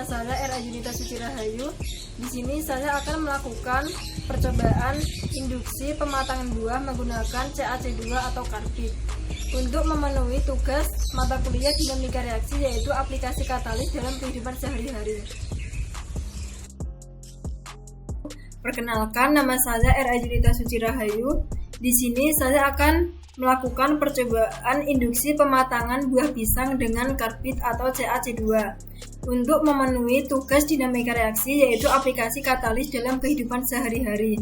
nama saya Era Yunita Suci Rahayu. Di sini saya akan melakukan percobaan induksi pematangan buah menggunakan CaC2 atau karbit untuk memenuhi tugas mata kuliah dinamika reaksi, yaitu aplikasi katalis dalam kehidupan sehari-hari. Perkenalkan, nama saya Era Yunita Suci Rahayu. Di sini saya akan melakukan percobaan induksi pematangan buah pisang dengan karbit atau CaC2 untuk memenuhi tugas dinamika reaksi, yaitu aplikasi katalis dalam kehidupan sehari-hari.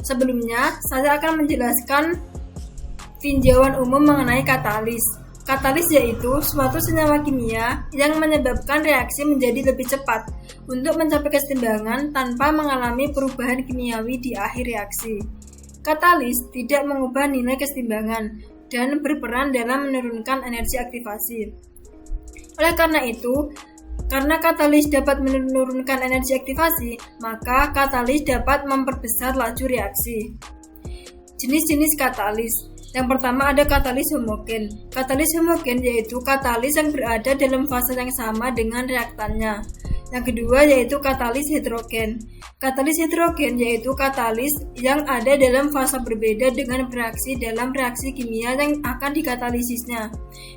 Sebelumnya, saya akan menjelaskan tinjauan umum mengenai katalis. Katalis yaitu suatu senyawa kimia yang menyebabkan reaksi menjadi lebih cepat untuk mencapai keseimbangan tanpa mengalami perubahan kimiawi di akhir reaksi. Katalis tidak mengubah nilai keseimbangan dan berperan dalam menurunkan energi aktivasi. Oleh karena itu, karena katalis dapat menurunkan energi aktivasi, maka katalis dapat memperbesar laju reaksi. Jenis-jenis katalis. Yang pertama ada katalis homogen. Katalis homogen yaitu katalis yang berada dalam fase yang sama dengan reaktannya. Yang kedua yaitu katalis heterogen. Katalis heterogen yaitu katalis yang ada dalam fase berbeda dengan bereaksi dalam reaksi kimia yang akan dikatalisisnya.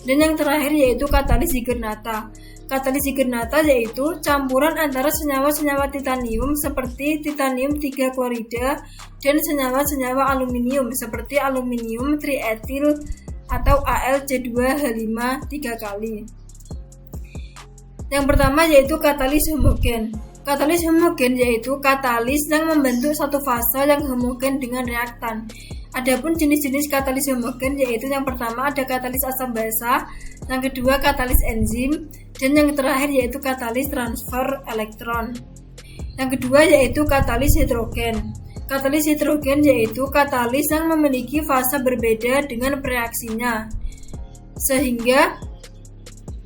Dan yang terakhir yaitu katalis zigernata. Katalis zigernata yaitu campuran antara senyawa-senyawa titanium seperti titanium 3 klorida dan senyawa-senyawa aluminium seperti aluminium trietil atau AlC2H5 3 kali. Yang pertama yaitu katalis homogen. Katalis homogen yaitu katalis yang membentuk satu fase yang homogen dengan reaktan. Adapun jenis-jenis katalis homogen yaitu yang pertama ada katalis asam basa, yang kedua katalis enzim, dan yang terakhir yaitu katalis transfer elektron. Yang kedua yaitu katalis heterogen. Katalis heterogen yaitu katalis yang memiliki fase berbeda dengan reaksinya, sehingga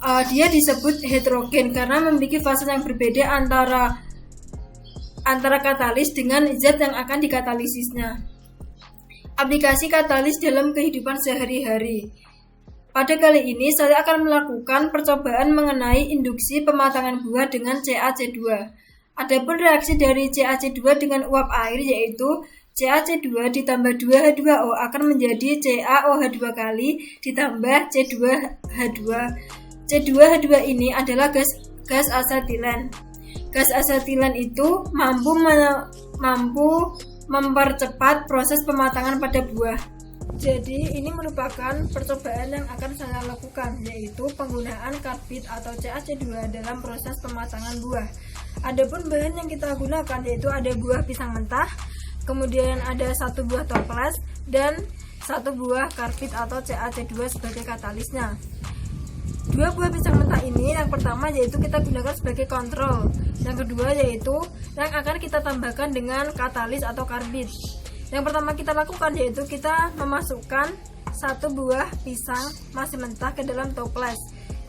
dia disebut heterogen karena memiliki fase yang berbeda antara katalis dengan zat yang akan dikatalisisnya. Aplikasi katalis dalam kehidupan sehari-hari. Pada kali ini saya akan melakukan percobaan mengenai induksi pematangan buah dengan CaC2. Adapun reaksi dari CaC2 dengan uap air yaitu CaC2 ditambah 2H2O akan menjadi CaOH2 kali ditambah C2H2. C2H2 ini adalah gas asetilen. Gas asetilen itu mampu mempercepat proses pematangan pada buah. Jadi ini merupakan percobaan yang akan saya lakukan, yaitu penggunaan karbit atau CaC2 dalam proses pematangan buah. Adapun bahan yang kita gunakan yaitu ada buah pisang mentah, kemudian ada 1 buah toples dan 1 buah karbit atau CaC2 sebagai katalisnya. 2 buah pisang mentah ini yang pertama yaitu kita gunakan sebagai kontrol. Yang kedua yaitu yang akan kita tambahkan dengan katalis atau karbit. Yang pertama kita lakukan yaitu kita memasukkan 1 buah pisang masih mentah ke dalam toples.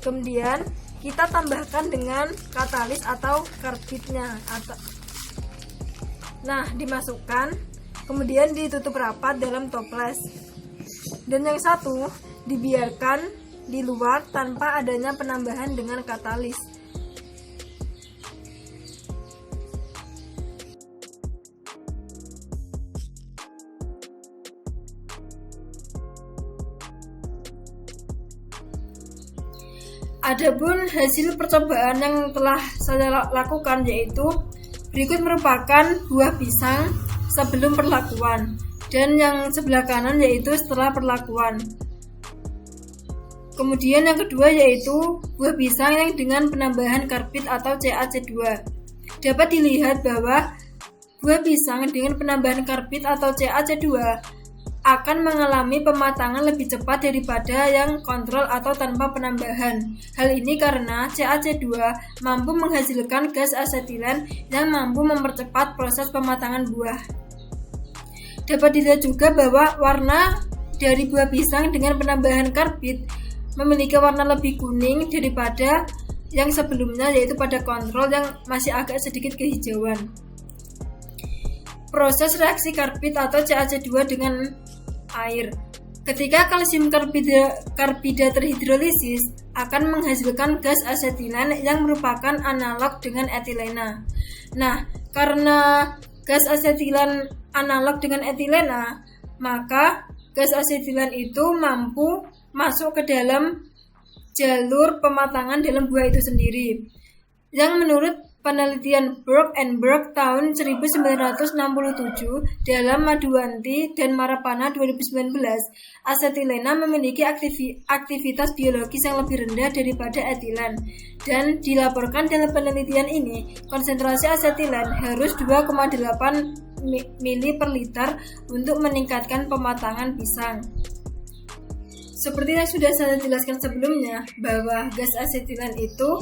Kemudian kita tambahkan dengan katalis atau karbitnya. Nah, dimasukkan, kemudian ditutup rapat dalam toples. Dan yang satu dibiarkan di luar tanpa adanya penambahan dengan katalis. Adapun hasil percobaan yang telah saya lakukan yaitu berikut merupakan buah pisang sebelum perlakuan dan yang sebelah kanan yaitu setelah perlakuan. Kemudian yang kedua yaitu buah pisang yang dengan penambahan karbit atau CaC2. Dapat dilihat bahwa buah pisang dengan penambahan karbit atau CaC2 akan mengalami pematangan lebih cepat daripada yang kontrol atau tanpa penambahan. Hal ini karena CaC2 mampu menghasilkan gas asetilen yang mampu mempercepat proses pematangan buah. Dapat dilihat juga bahwa warna dari buah pisang dengan penambahan karbit memiliki warna lebih kuning daripada yang sebelumnya yaitu pada kontrol yang masih agak sedikit kehijauan. Proses reaksi karbit atau CaC2 dengan air. Ketika kalsium karbida terhidrolisis, akan menghasilkan gas asetilen yang merupakan analog dengan etilena. Nah, karena gas asetilen analog dengan etilena, maka gas asetilen itu mampu masuk ke dalam jalur pematangan dalam buah itu sendiri. Yang menurut penelitian Burke and Burke tahun 1967 dalam Madhuwanti dan Marapana 2019, asetilena memiliki aktivitas biologis yang lebih rendah daripada etilen. Dan dilaporkan dalam penelitian ini, konsentrasi asetilen harus 2,8 mili per liter untuk meningkatkan pematangan pisang. Seperti yang sudah saya jelaskan sebelumnya, bahwa gas asetilen itu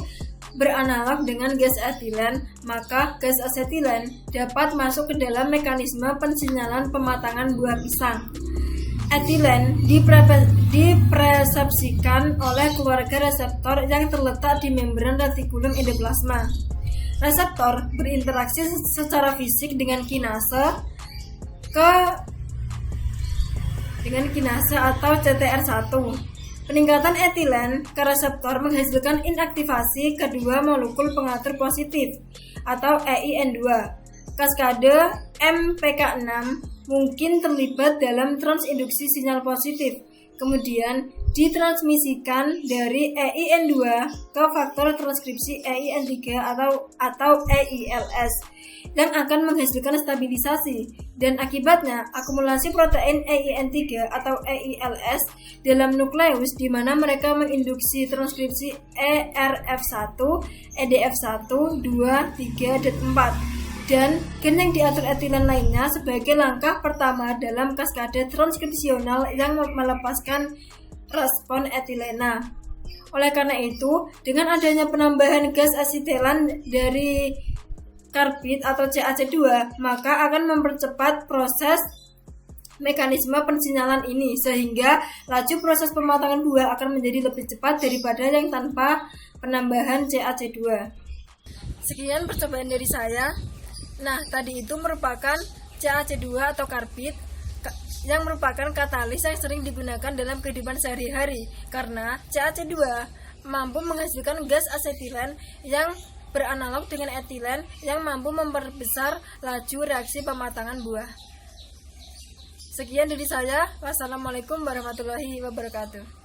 beranalog dengan gas etilen, maka gas asetilen dapat masuk ke dalam mekanisme pensinyalan pematangan buah pisang. Etilen dipersepsikan oleh keluarga reseptor yang terletak di membran retikulum endoplasma. Reseptor berinteraksi secara fisik dengan kinase atau CTR1. Peningkatan etilen ke reseptor menghasilkan inaktivasi kedua molekul pengatur positif atau EIN2. Kaskade MPK6 mungkin terlibat dalam transinduksi sinyal positif, kemudian ditransmisikan dari EIN2 ke faktor transkripsi EIN3 atau EILS yang akan menghasilkan stabilisasi, dan akibatnya akumulasi protein EIN3 atau EILS dalam nukleus di mana mereka menginduksi transkripsi ERF1, EDF1, 2, 3, dan 4, dan gen yang diatur etilen lainnya sebagai langkah pertama dalam kaskade transkripsional yang melepaskan respon etilena. Oleh karena itu, dengan adanya penambahan gas asetilen dari karbit atau CaC2, maka akan mempercepat proses mekanisme pensinyalan ini, sehingga laju proses pematangan buah akan menjadi lebih cepat daripada yang tanpa penambahan CaC2. Sekian percobaan dari saya. Nah, tadi itu merupakan CaC2 atau karbit yang merupakan katalis yang sering digunakan dalam kehidupan sehari-hari, karena CaC2 mampu menghasilkan gas asetilen yang beranalog dengan etilen yang mampu memperbesar laju reaksi pematangan buah. Sekian dari saya. Wassalamualaikum warahmatullahi wabarakatuh.